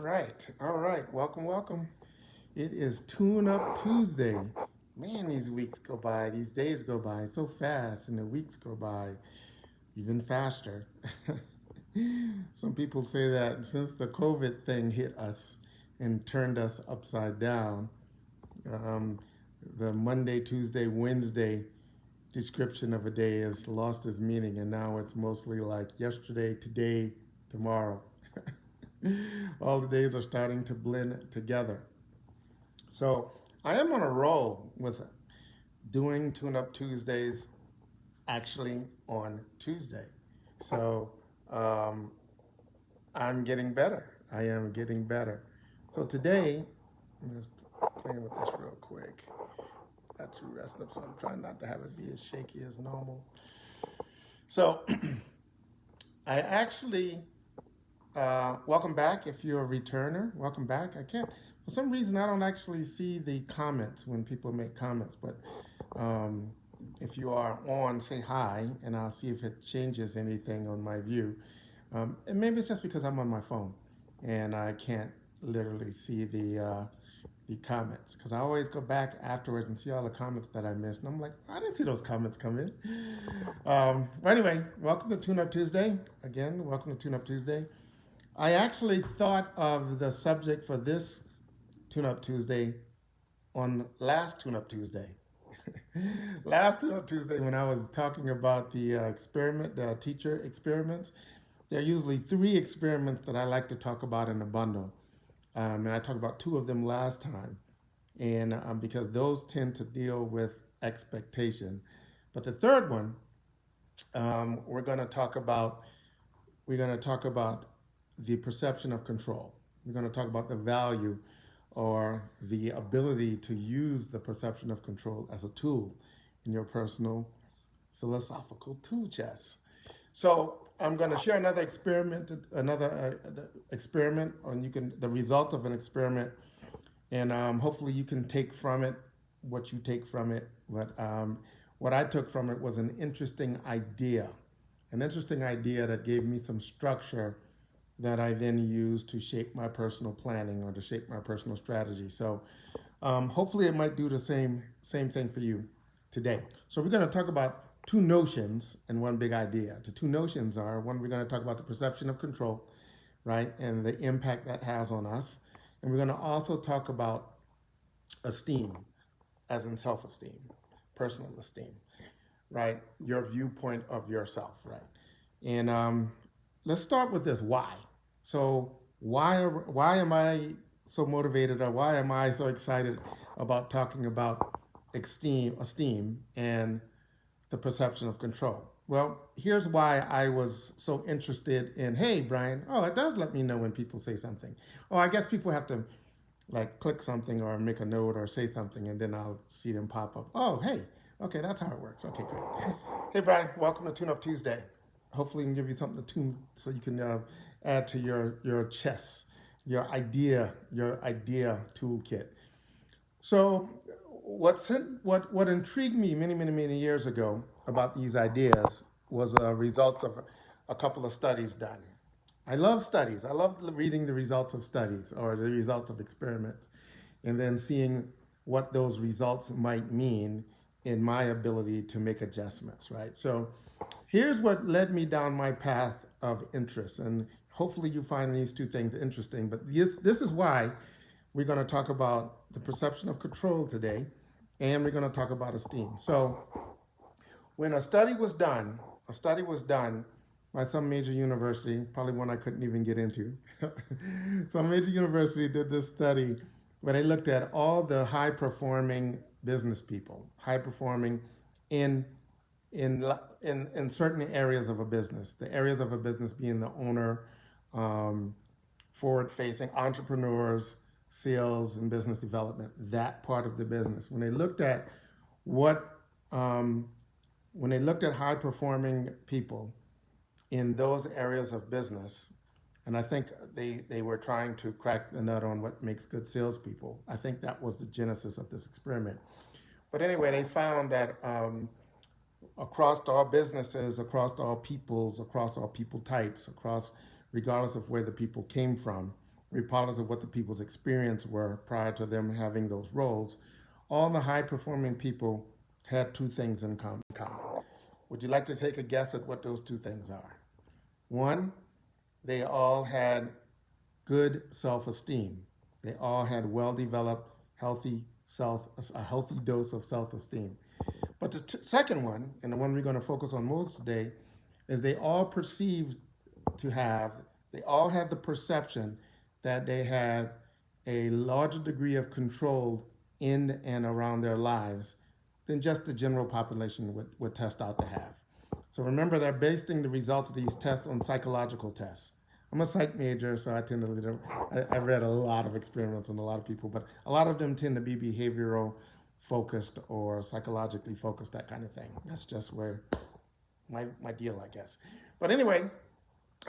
All right. Welcome, welcome. It is Tune Up Tuesday. Man, these weeks go by, these days go by so fast, and the weeks go by even faster. Some people say that since the COVID thing hit us and turned us upside down, um, the Monday, Tuesday, Wednesday description of a day has lost its meaning, and now it's mostly like yesterday, today, tomorrow. All the days are starting to blend together. So I am on a roll with doing Tune Up Tuesdays actually on Tuesday. So um, I'm getting better. I am getting better. So today, I'm just playing with this real quick. Got you rested up, so I'm trying not to have it be as shaky as normal. So I actually welcome back if you're a returner. Welcome back. I can't, for some reason, I don't actually see the comments when people make comments, but um, if you are on, say hi, and I'll see if it changes anything on my view. And maybe it's just because I'm on my phone and I can't literally see the comments because I always go back afterwards and see all the comments that I missed. And I'm like, I didn't see those comments come in. But anyway, welcome to Tune Up Tuesday. Again, welcome to Tune Up Tuesday. I actually thought of the subject for this Tune Up Tuesday on last Tune Up Tuesday. Last Tune Up Tuesday, when I was talking about the experiment, the teacher experiments, there are usually three experiments that I like to talk about in a bundle. And I talked about two of them last time, and because those tend to deal with expectation. But the third one, we're going to talk about. We're going to talk about the perception of control. We're going to talk about the value or the ability to use the perception of control as a tool in your personal philosophical tool chest. So I'm going to share another experiment, and you can the result of an experiment, and hopefully you can take from it what you take from it. But what I took from it was an interesting idea that gave me some structure that I then use to shape my personal planning or to shape my personal strategy. So hopefully it might do the same thing for you today. So we're going to talk about two notions and one big idea. The two notions are one, we're going to talk about the perception of control, right, and the impact that has on us. And we're going to also talk about esteem, as in self-esteem, personal esteem, right? Your viewpoint of yourself, right? And let's start with this why. So why am I so motivated, or why am I so excited about talking about esteem and the perception of control? Well, here's why I was so interested in, hey, Brian, oh, it does let me know when people say something. Oh, I guess people have to like click something or make a note or say something, and then I'll see them pop up. Oh, hey, okay, that's how it works. Okay, great. Hey, Brian, welcome to Tune Up Tuesday. Hopefully, we can give you something to tune so you can add to your chess, your idea toolkit. So, what intrigued me many years ago about these ideas was a result of a couple of studies done. I love studies. I love reading the results of studies or the results of experiments, and then seeing what those results might mean in my ability to make adjustments, right? So here's what led me down my path of interest. And hopefully you find these two things interesting. But this is why we're going to talk about the perception of control today, and we're going to talk about esteem. So when a study was done by some major university, probably one I couldn't even get into. Some major university did this study where they looked at all the high performing business people, high performing in in certain areas of a business. The areas of a business being the owner, forward facing entrepreneurs, sales and business development, that part of the business. What um, when they looked at high performing people in those areas of business, and I think they were trying to crack the nut on what makes good salespeople. I think that was the genesis of this experiment. But anyway, they found that across all businesses, across all peoples, across all people types, across regardless of where the people came from, regardless of what the people's experience were prior to them having those roles, all the high-performing people had two things in common. Would you like to take a guess at what those two things are? One, they all had good self-esteem. They all had well-developed, a healthy dose of self-esteem. But the second one, and the one we're going to focus on most today, is they all had the perception that they had a larger degree of control in and around their lives than just the general population would test out to have. So remember, they're basing the results of these tests on psychological tests. I'm a psych major, so I've read a lot of experiments on a lot of people, but a lot of them tend to be behavioral focused or psychologically focused, that kind of thing. That's just where my deal, I guess. But anyway,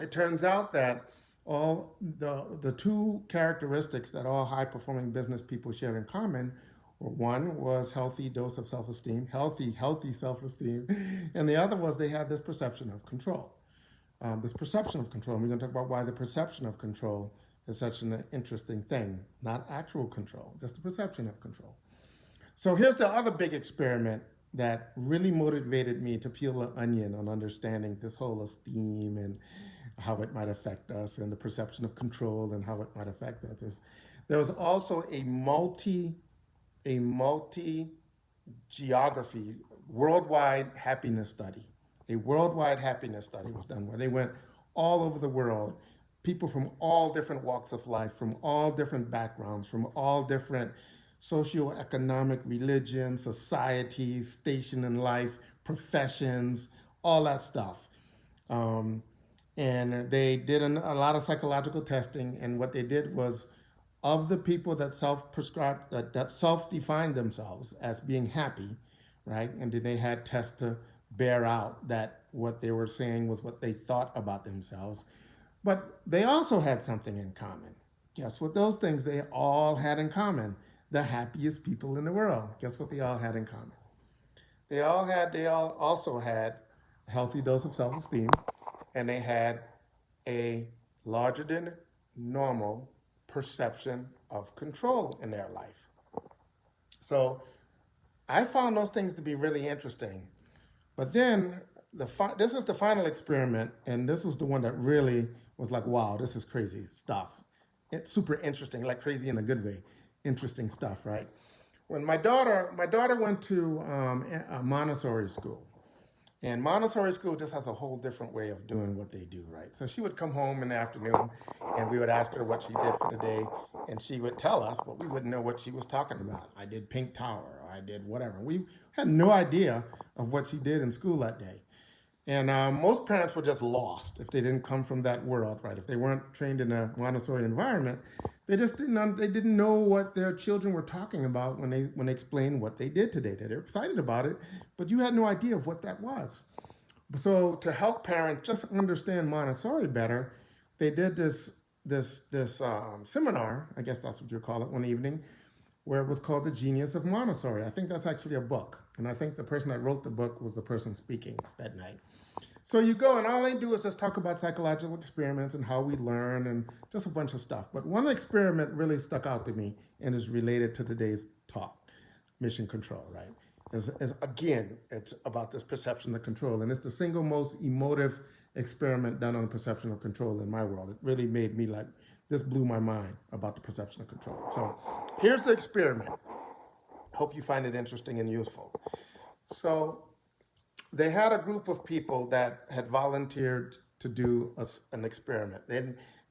it turns out that all the two characteristics that all high-performing business people share in common were, one was healthy dose of self-esteem, healthy self-esteem, and the other was they had this perception of control. This perception of control, and we're going to talk about why the perception of control is such an interesting thing. Not actual control, just the perception of control. So here's the other big experiment that really motivated me to peel the onion on understanding this whole esteem and how it might affect us, and the perception of control and how it might affect us. There was also a multi-geography, worldwide happiness study. A worldwide happiness study was done where they went all over the world, people from all different walks of life, from all different backgrounds, from all different socioeconomic, religion, societies, station in life, professions, all that stuff. And they did a lot of psychological testing, and what they did was, of the people that self-defined themselves as being happy, right? And then they had tests to bear out that what they were saying was what they thought about themselves. But they also had something in common. Guess what those things they all had in common? The happiest people in the world. Guess what they all had in common? They all also had a healthy dose of self-esteem, and they had a larger than normal perception of control in their life. So I found those things to be really interesting. But then this is the final experiment, and this was the one that really was like, wow, this is crazy stuff. It's super interesting, like crazy in a good way. Interesting stuff, right? When my daughter went to a Montessori school. And Montessori school just has a whole different way of doing what they do, right? So she would come home in the afternoon, and we would ask her what she did for the day, and she would tell us, but we wouldn't know what she was talking about. I did Pink Tower, or I did whatever. We had no idea of what she did in school that day. And most parents were just lost if they didn't come from that world, right? If they weren't trained in a Montessori environment, they didn't know what their children were talking about when they explained what they did today. They were excited about it, but you had no idea of what that was. So to help parents just understand Montessori better, they did this seminar, I guess that's what you call it, one evening, where it was called The Genius of Montessori. I think that's actually a book, and I think the person that wrote the book was the person speaking that night. So you go, and all they do is just talk about psychological experiments and how we learn and just a bunch of stuff. But one experiment really stuck out to me and is related to today's talk, mission control, right? Again, it's about this perception of control. And it's the single most emotive experiment done on perception of control in my world. It really made me like, this blew my mind about the perception of control. So here's the experiment. Hope you find it interesting and useful. So they had a group of people that had volunteered to do an experiment.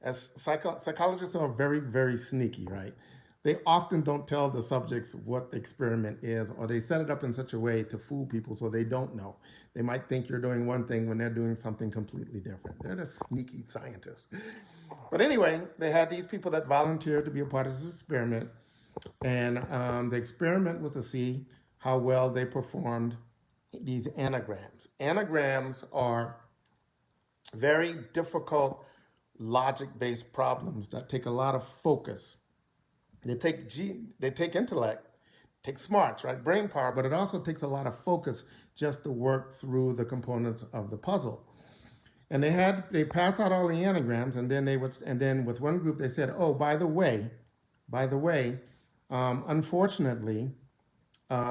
As psychologists are very, very sneaky, right? They often don't tell the subjects what the experiment is, or they set it up in such a way to fool people so they don't know. They might think you're doing one thing when they're doing something completely different. They're the sneaky scientists. But anyway, they had these people that volunteered to be a part of this experiment, and the experiment was to see how well they performed these anagrams. Anagrams are very difficult logic-based problems that take a lot of focus. They take intellect, take smarts, right? Brain power, but it also takes a lot of focus just to work through the components of the puzzle. And they passed out all the anagrams, and then with one group they said, oh, by the way, unfortunately,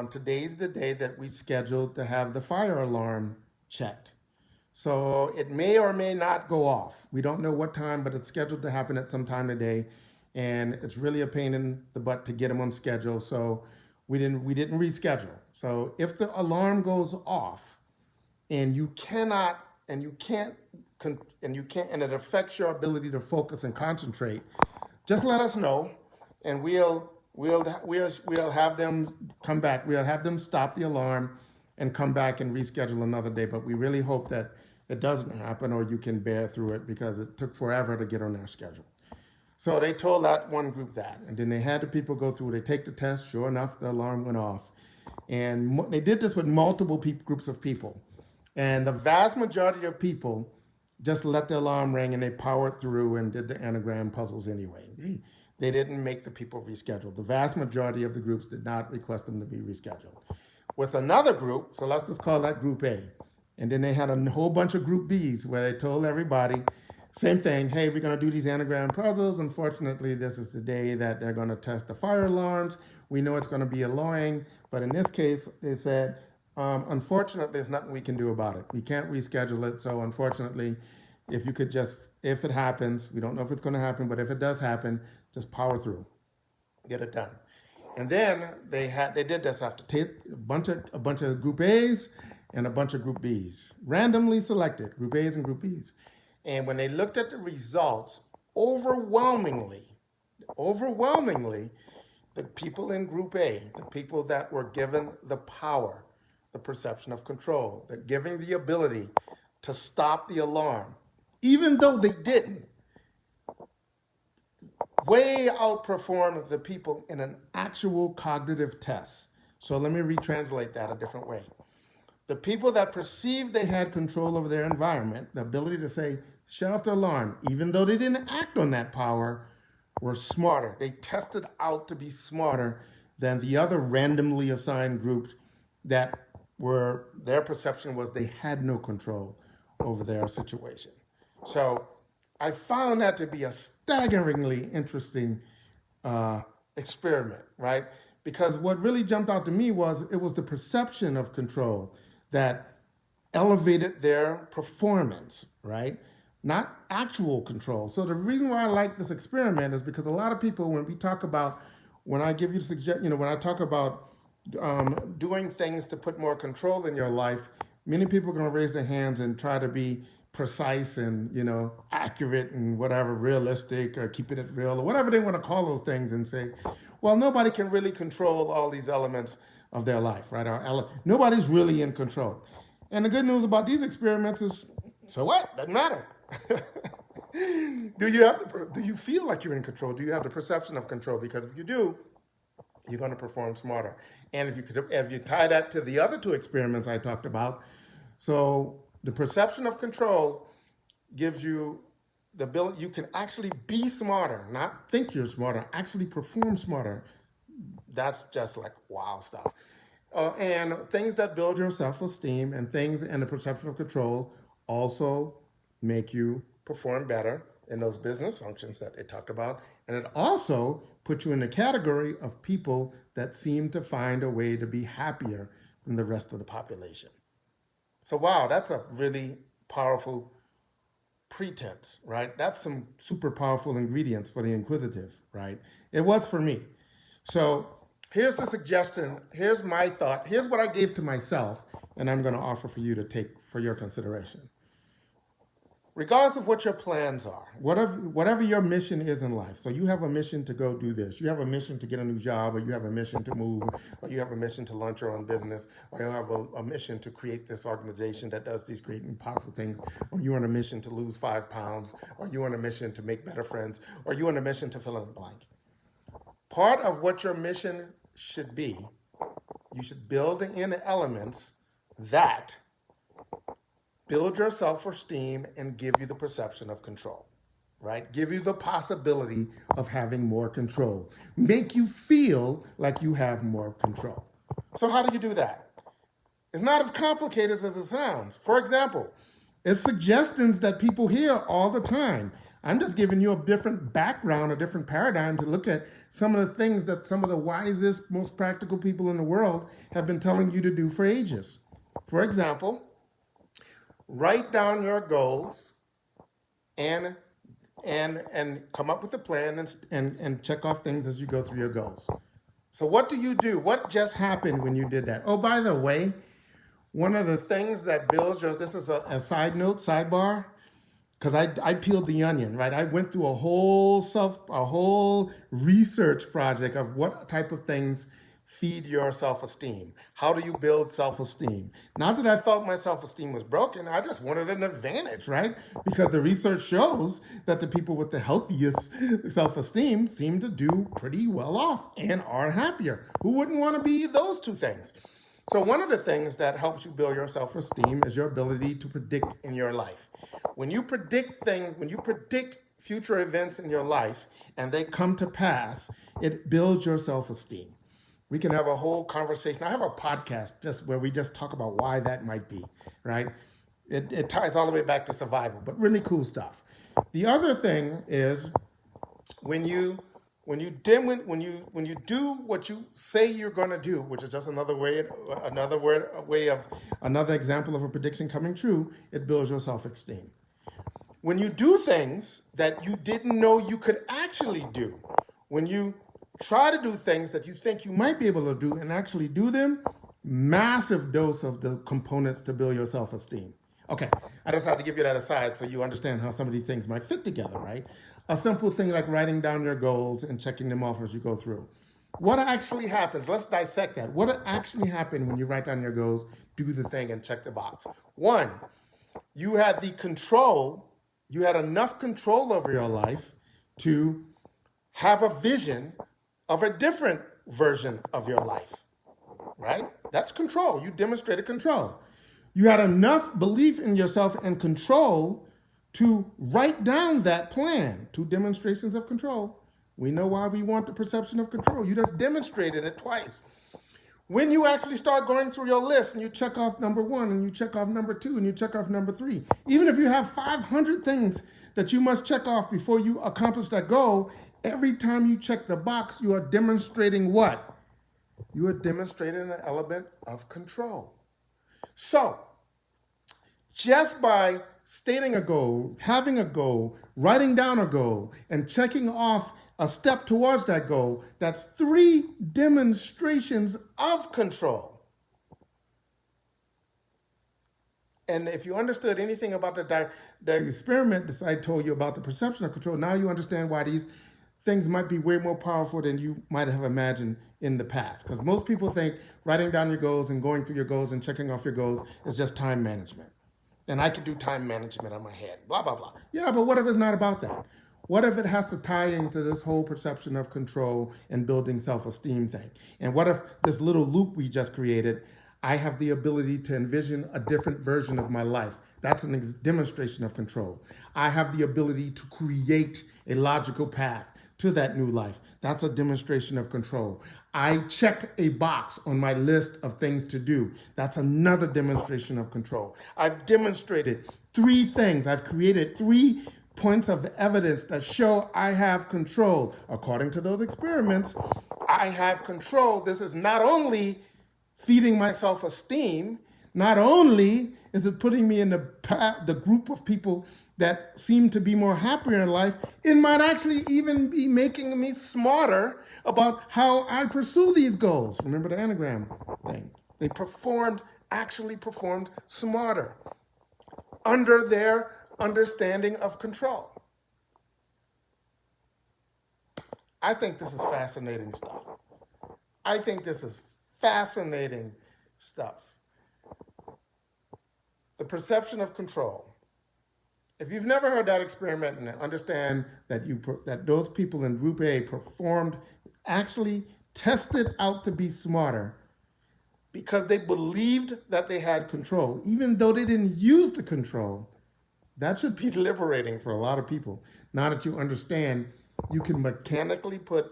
today's the day that we scheduled to have the fire alarm checked. So it may or may not go off. We don't know what time, but it's scheduled to happen at some time today, and it's really a pain in the butt to get them on schedule. So we didn't reschedule. So if the alarm goes off, and you cannot, and you can't, and it affects your ability to focus and concentrate, just let us know, and we'll have them come back. We'll have them stop the alarm and come back and reschedule another day. But we really hope that it doesn't happen, or you can bear through it, because it took forever to get on their schedule. So they told that one group that, and then they had the people go through. They take the test. Sure enough, the alarm went off, and they did this with multiple groups of people, and the vast majority of people just let the alarm ring and they powered through and did the anagram puzzles anyway. They didn't make the people reschedule. The vast majority of the groups did not request them to be rescheduled. With another group, so let's just call that Group A, and then they had a whole bunch of Group Bs where they told everybody, same thing, hey, we're going to do these anagram puzzles. Unfortunately, this is the day that they're going to test the fire alarms. We know it's going to be annoying, but in this case, they said, unfortunately, there's nothing we can do about it. We can't reschedule it, so unfortunately, if it happens, we don't know if it's going to happen, but if it does happen, just power through, get it done. And then they did this after a bunch of Group A's and a bunch of Group B's, randomly selected Group A's and Group B's. And when they looked at the results, overwhelmingly, the people in Group A, the people that were given the power, the perception of control, that giving the ability to stop the alarm, even though they didn't, way outperformed the people in an actual cognitive test. So let me retranslate that a different way. The people that perceived they had control over their environment, the ability to say, shut off the alarm, even though they didn't act on that power, were smarter. They tested out to be smarter than the other randomly assigned groups that their perception was they had no control over their situation. So I found that to be a staggeringly interesting experiment, right? Because what really jumped out to me was it was the perception of control that elevated their performance, right? Not actual control. So the reason why I like this experiment is because a lot of people, when I give you when I talk about doing things to put more control in your life, many people are going to raise their hands and try to be precise and, accurate and whatever, realistic, or keeping it real, or whatever they want to call those things, and say, well, nobody can really control all these elements of their life, right? Nobody's really in control. And the good news about these experiments is, so what? Doesn't matter. Do you feel like you're in control? Do you have the perception of control? Because if you do, you're going to perform smarter. And if you tie that to the other two experiments I talked about, so the perception of control gives you the ability, you can actually be smarter, not think you're smarter, actually perform smarter. That's just like wow stuff. And things that build your self-esteem and the perception of control also make you perform better in those business functions that they talked about. And it also puts you in the category of people that seem to find a way to be happier than the rest of the population. So wow, that's a really powerful pretense, right? That's some super powerful ingredients for the inquisitive, right? It was for me. So here's the suggestion. Here's my thought. Here's what I gave to myself, and I'm going to offer for you to take for your consideration. Regardless of what your plans are, whatever your mission is in life, so you have a mission to go do this, you have a mission to get a new job, or you have a mission to move, or you have a mission to launch your own business, or you have a mission to create this organization that does these great and powerful things, or you're on a mission to lose 5 pounds, or you're on a mission to make better friends, or you're on a mission to fill in the blank. Part of what your mission should be, you should build in elements that build your self-esteem and give you the perception of control, right? Give you the possibility of having more control. Make you feel like you have more control. So how do you do that? It's not as complicated as it sounds. For example, It's suggestions that people hear all the time. I'm just giving you a different background, a different paradigm to look at some of the things that some of the wisest, most practical people in the world have been telling you to do for ages. For example, write down your goals and come up with a plan and check off things as you go through your goals. So what do you do? What just happened when you did that? Oh, by the way, one of the things that builds your, this is a side note, sidebar, because I peeled the onion, right? I went through a whole research project of what type of things feed your self-esteem. How do you build self-esteem? Not that I felt my self-esteem was broken, I just wanted an advantage, right? Because the research shows that the people with the healthiest self-esteem seem to do pretty well off and are happier. Who wouldn't want to be those two things? So one of the things that helps you build your self-esteem is your ability to predict in your life. When you predict things, when you predict future events in your life and they come to pass, it builds your self-esteem. We can have a whole conversation. I have a podcast just where we just talk about why that might be, right? It ties all the way back to survival, but really cool stuff. The other thing is when you do what you say you're going to do, which is just another example of a prediction coming true, it builds your self-esteem. When you do things that you didn't know you could actually do, when you try to do things that you think you might be able to do and actually do them, massive dose of the components to build your self-esteem. Okay, I just had to give you that aside so you understand how some of these things might fit together, right? A simple thing like writing down your goals and checking them off as you go through. What actually happens? Let's dissect that. What actually happened when you write down your goals, do the thing, and check the box? One, you had enough control over your life to have a vision of a different version of your life, right? That's control. You demonstrated control. You had enough belief in yourself and control to write down that plan. 2 demonstrations of control. We know why we want the perception of control. You just demonstrated it twice. When you actually start going through your list and you check off number 1 and you check off number 2 and you check off number 3, even if you have 500 things that you must check off before you accomplish that goal, every time you check the box, you are demonstrating what? You are demonstrating an element of control. So, just by stating a goal, having a goal, writing down a goal, and checking off a step towards that goal, that's 3 demonstrations of control. And if you understood anything about the experiment that I told you about the perception of control, now you understand why these things might be way more powerful than you might have imagined in the past. Because most people think writing down your goals and going through your goals and checking off your goals is just time management. And I could do time management on my head, blah, blah, blah. Yeah, but what if it's not about that? What if it has to tie into this whole perception of control and building self-esteem thing? And what if this little loop we just created, I have the ability to envision a different version of my life? That's a demonstration of control. I have the ability to create a logical path to that new life. That's a demonstration of control. I check a box on my list of things to do. That's another demonstration of control. I've demonstrated 3 things. I've created 3 points of evidence that show I have control. According to those experiments, I have control. This is not only feeding my self-esteem, not only is it putting me in the group of people that seem to be more happier in life, it might actually even be making me smarter about how I pursue these goals. Remember the anagram thing? They actually performed smarter under their understanding of control. I think this is fascinating stuff. The perception of control. If you've never heard that experiment and understand that those people in Group A actually tested out to be smarter because they believed that they had control, even though they didn't use the control, that should be liberating for a lot of people. Now that you understand, you can mechanically put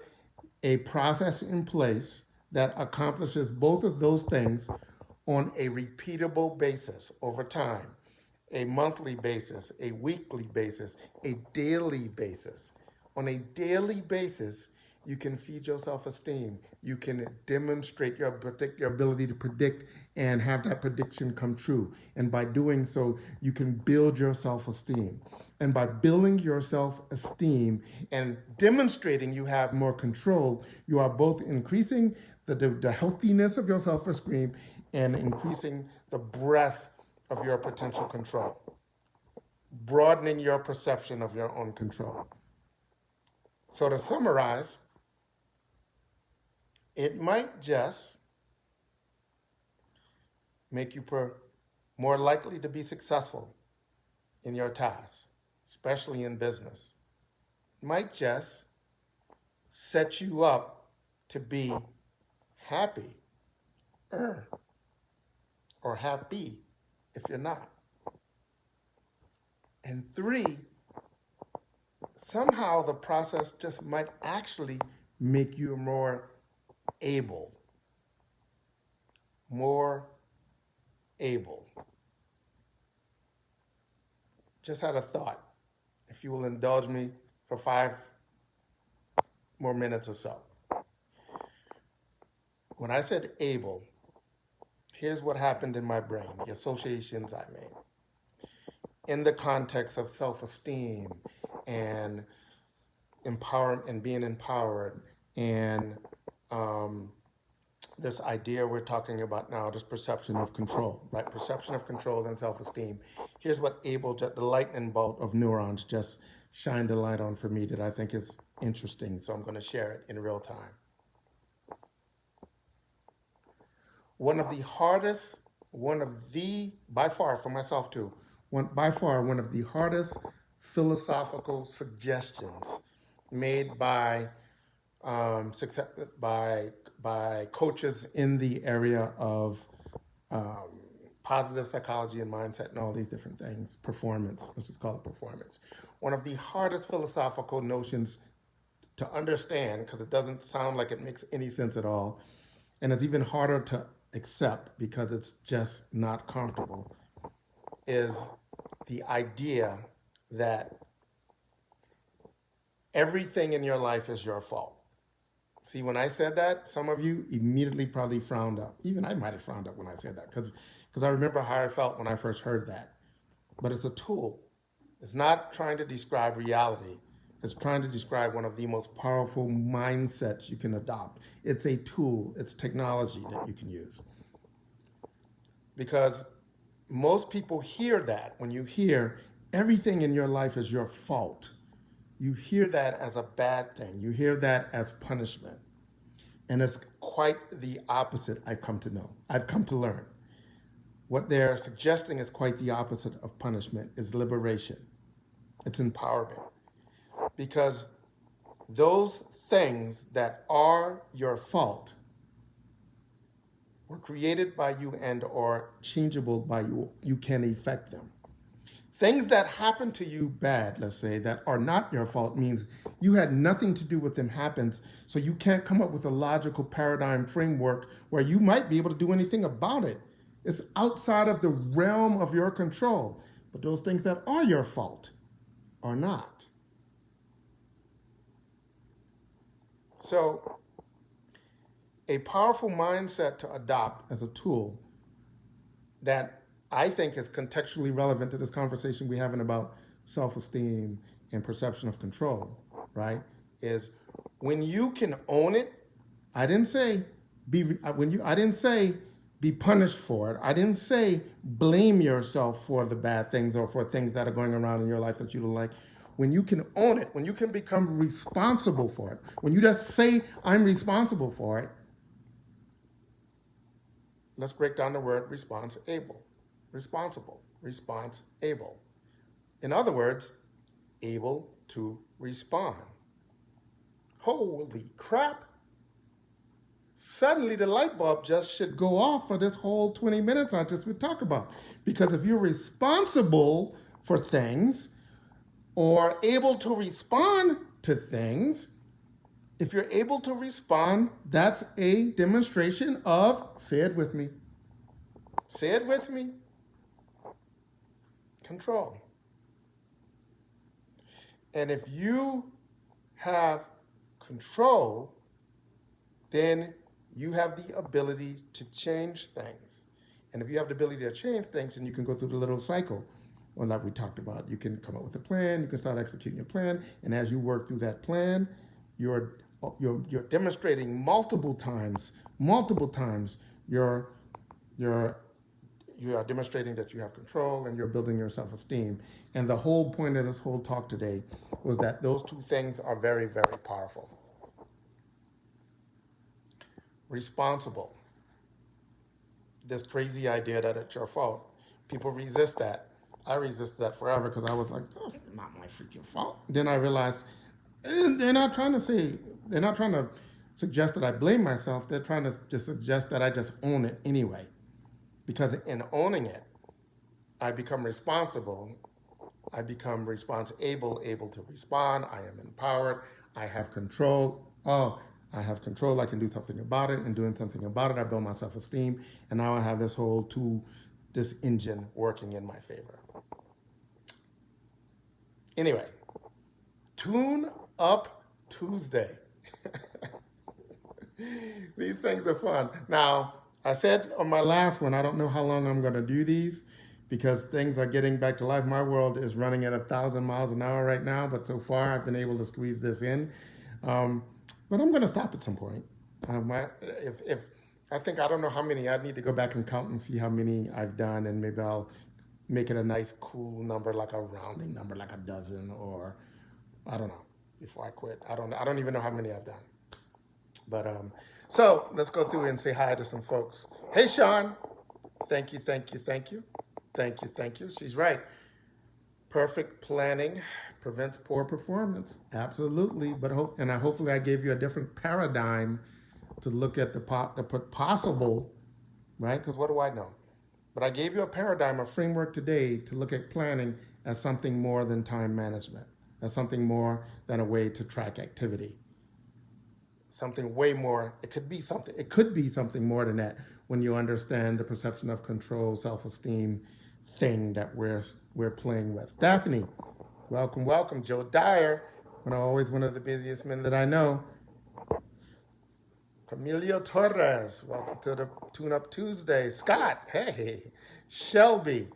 a process in place that accomplishes both of those things on a repeatable basis over time. a monthly basis, a weekly basis, a daily basis. On a daily basis, you can feed your self-esteem. You can demonstrate your ability to predict and have that prediction come true. And by doing so, you can build your self-esteem. And by building your self-esteem and demonstrating you have more control, you are both increasing the healthiness of your self-esteem and increasing the breadth of your potential control, broadening your perception of your own control. So to summarize, it might just make you more likely to be successful in your tasks, especially in business. It might just set you up to be happy or happy if you're not. And 3, somehow the process just might actually make you more able. Just had a thought. If you will indulge me for 5 more minutes or so. When I said able, here's what happened in my brain, the associations I made. In the context of self-esteem and empowerment and being empowered and this idea we're talking about now, this perception of control, right? Perception of control and self-esteem. Here's what the lightning bolt of neurons just shined a light on for me that I think is interesting, so I'm going to share it in real time. By far for myself too, one of the hardest philosophical suggestions made by coaches in the area of positive psychology and mindset and all these different things, performance, let's just call it performance. One of the hardest philosophical notions to understand, because it doesn't sound like it makes any sense at all, and it's even harder to accept because it's just not comfortable, is the idea that everything in your life is your fault. See, when I said that, some of you immediately probably frowned up. Even I might have frowned up when I said that because I remember how I felt when I first heard that. But it's a tool. It's not trying to describe reality. It's trying to describe one of the most powerful mindsets you can adopt. It's a tool. It's technology that you can use. Because most people hear that. When you hear everything in your life is your fault, you hear that as a bad thing. You hear that as punishment. And it's quite the opposite, I've come to learn. What they're suggesting is quite the opposite of punishment, is liberation. It's empowerment. Because those things that are your fault were created by you and or changeable by you. You can affect them. Things that happen to you bad, let's say, that are not your fault means you had nothing to do with them happens, so you can't come up with a logical paradigm framework where you might be able to do anything about it. It's outside of the realm of your control. But those things that are your fault are not. So, a powerful mindset to adopt as a tool that I think is contextually relevant to this conversation we're having about self-esteem and perception of control, right? Is when you can own it. I didn't say be punished for it. I didn't say blame yourself for the bad things or for things that are going around in your life that you don't like. When you can own it, when you can become responsible for it, when you just say, I'm responsible for it, let's break down the word responsible. Responsible, response able. In other words, able to respond. Holy crap. Suddenly the light bulb just should go off for this whole 20 minutes I just would talk about. Because if you're responsible for things or able to respond to things, if you're able to respond, that's a demonstration of, say it with me, control. And if you have control, then you have the ability to change things. And if you have the ability to change things, then you can go through the little cycle. Well, like we talked about, you can come up with a plan, you can start executing your plan, and as you work through that plan, you're demonstrating multiple times, you are demonstrating that you have control and you're building your self-esteem. And the whole point of this whole talk today was that those two things are very, very powerful. Responsible. This crazy idea that it's your fault. People resist that. I resisted that forever because I was like, oh, it's not my freaking fault. Then I realized they're not trying to suggest that I blame myself. They're trying to just suggest that I just own it anyway. Because in owning it, I become responsible. I become able to respond. I am empowered. I have control. Oh, I have control. I can do something about it. And doing something about it, I build my self-esteem. And now I have this whole this engine working in my favor. Anyway, Tune Up Tuesday. These things are fun. Now, I said on my last one, I don't know how long I'm going to do these because things are getting back to life. My world is running at 1,000 miles an hour right now, but so far I've been able to squeeze this in. But I'm going to stop at some point. If I think, I don't know how many, I need to go back and count and see how many I've done, and maybe I'll make it a nice, cool number, like a rounding number, like a dozen, or I don't know, before I quit. I don't even know how many I've done. But so let's go through and say hi to some folks. Hey, Sean. Thank you. She's right. Perfect planning prevents poor performance. Absolutely. But hopefully I gave you a different paradigm to look at the possible, right? Because what do I know? But I gave you a paradigm, a framework today to look at planning as something more than time management, as something more than a way to track activity. Something way more, it could be something more than that when you understand the perception of control, self-esteem thing that we're playing with. Daphne, welcome. Joe Dyer, always one of the busiest men that I know. Camilo Torres, welcome to the Tune Up Tuesday. Scott, hey. Shelby.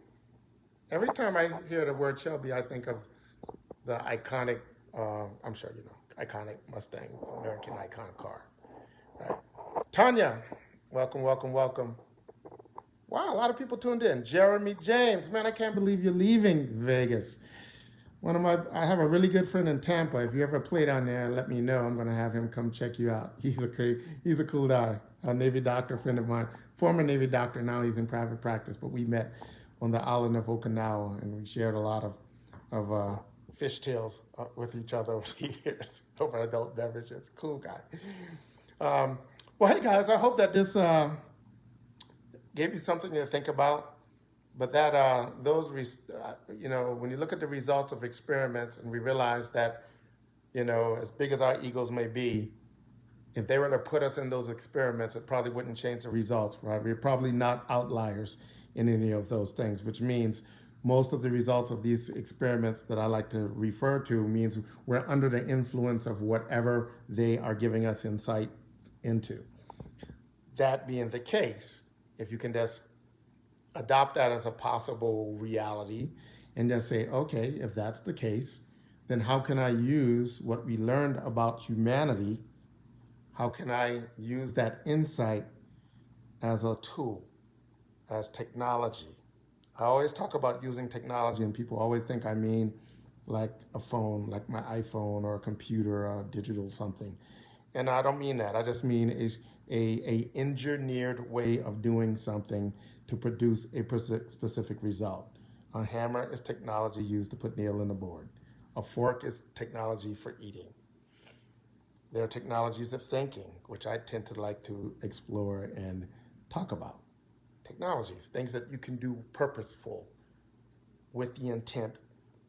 Every time I hear the word Shelby, I think of the iconic, I'm sure you know, iconic Mustang, American icon car. Right? Tanya, welcome. Wow, a lot of people tuned in. Jeremy James, man, I can't believe you're leaving Vegas. I have a really good friend in Tampa. If you ever play down there, let me know. I'm going to have him come check you out. He's a cool guy, a Navy doctor friend of mine, former Navy doctor. Now he's in private practice, but we met on the island of Okinawa, and we shared a lot of fishtails with each other over the years, over adult beverages. Cool guy. Well, hey guys, I hope that this gave you something to think about. But that when you look at the results of experiments, and we realize that, as big as our egos may be, if they were to put us in those experiments, it probably wouldn't change the results, right? We're probably not outliers in any of those things, which means most of the results of these experiments that I like to refer to means we're under the influence of whatever they are giving us insights into. That being the case, if you can just adopt that as a possible reality and just say, okay, if that's the case, then how can I use what we learned about humanity? How can I use that insight as a tool, as technology? I always talk about using technology, and people always think I mean like a phone, like my iPhone or a computer or a digital something. And I don't mean that. I just mean is a engineered way of doing something to produce a specific result. A hammer is technology used to put nail in the board. A fork is technology for eating. There are technologies of thinking, which I tend to like to explore and talk about. Technologies, things that you can do purposeful with the intent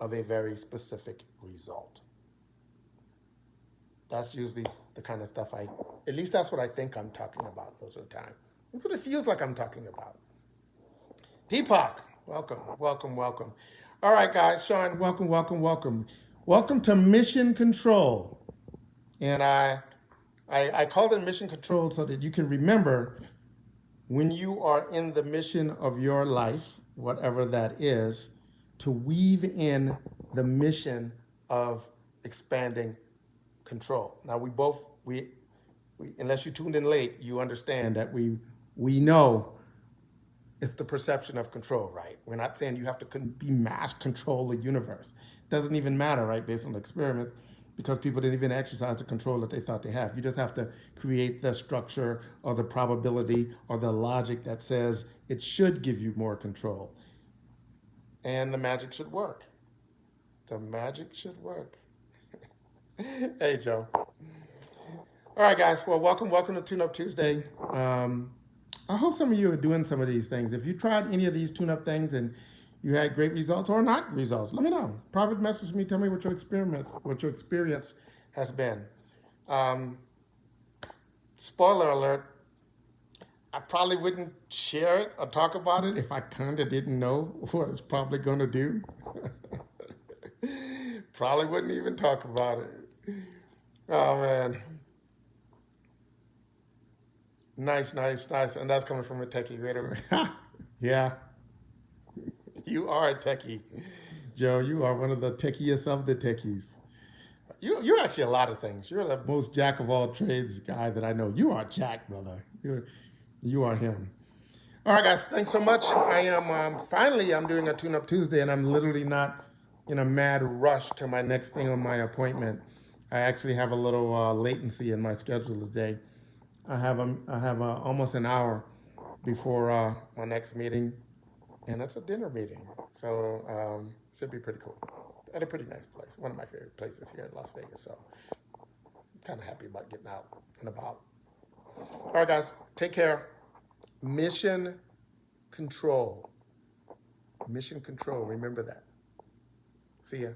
of a very specific result. That's usually the kind of stuff at least that's what I think I'm talking about most of the time. That's what it feels like I'm talking about. Deepak, welcome. All right, guys. Sean, welcome, welcome, welcome. Welcome to Mission Control. And I called it Mission Control so that you can remember when you are in the mission of your life, whatever that is, to weave in the mission of expanding control. Now, we unless you tuned in late, you understand that we know it's the perception of control, right? We're not saying you have to be mass control the universe. It doesn't even matter, right, based on the experiments, because people didn't even exercise the control that they thought they have. You just have to create the structure or the probability or the logic that says it should give you more control. And the magic should work. The magic should work. Hey, Joe. All right, guys. Well, welcome to Tune Up Tuesday. I hope some of you are doing some of these things. If you tried any of these tune-up things and you had great results or not results, let me know. Private message me. Tell me what your experience has been. Spoiler alert. I probably wouldn't share it or talk about it if I kind of didn't know what it's probably going to do. Probably wouldn't even talk about it. Oh, man. Nice. And that's coming from a techie. Wait a minute. Yeah. You are a techie. Joe, you are one of the techiest of the techies. You're actually a lot of things. You're the most jack of all trades guy that I know. You are Jack, brother. You are him. All right, guys. Thanks so much. I am finally I'm doing a Tune Up Tuesday, and I'm literally not in a mad rush to my next thing on my appointment. I actually have a little latency in my schedule today. I have almost an hour before my next meeting, and it's a dinner meeting, so should be pretty cool. At a pretty nice place, one of my favorite places here in Las Vegas. So, I'm kind of happy about getting out and about. All right, guys, take care. Mission control. Mission control. Remember that. See ya.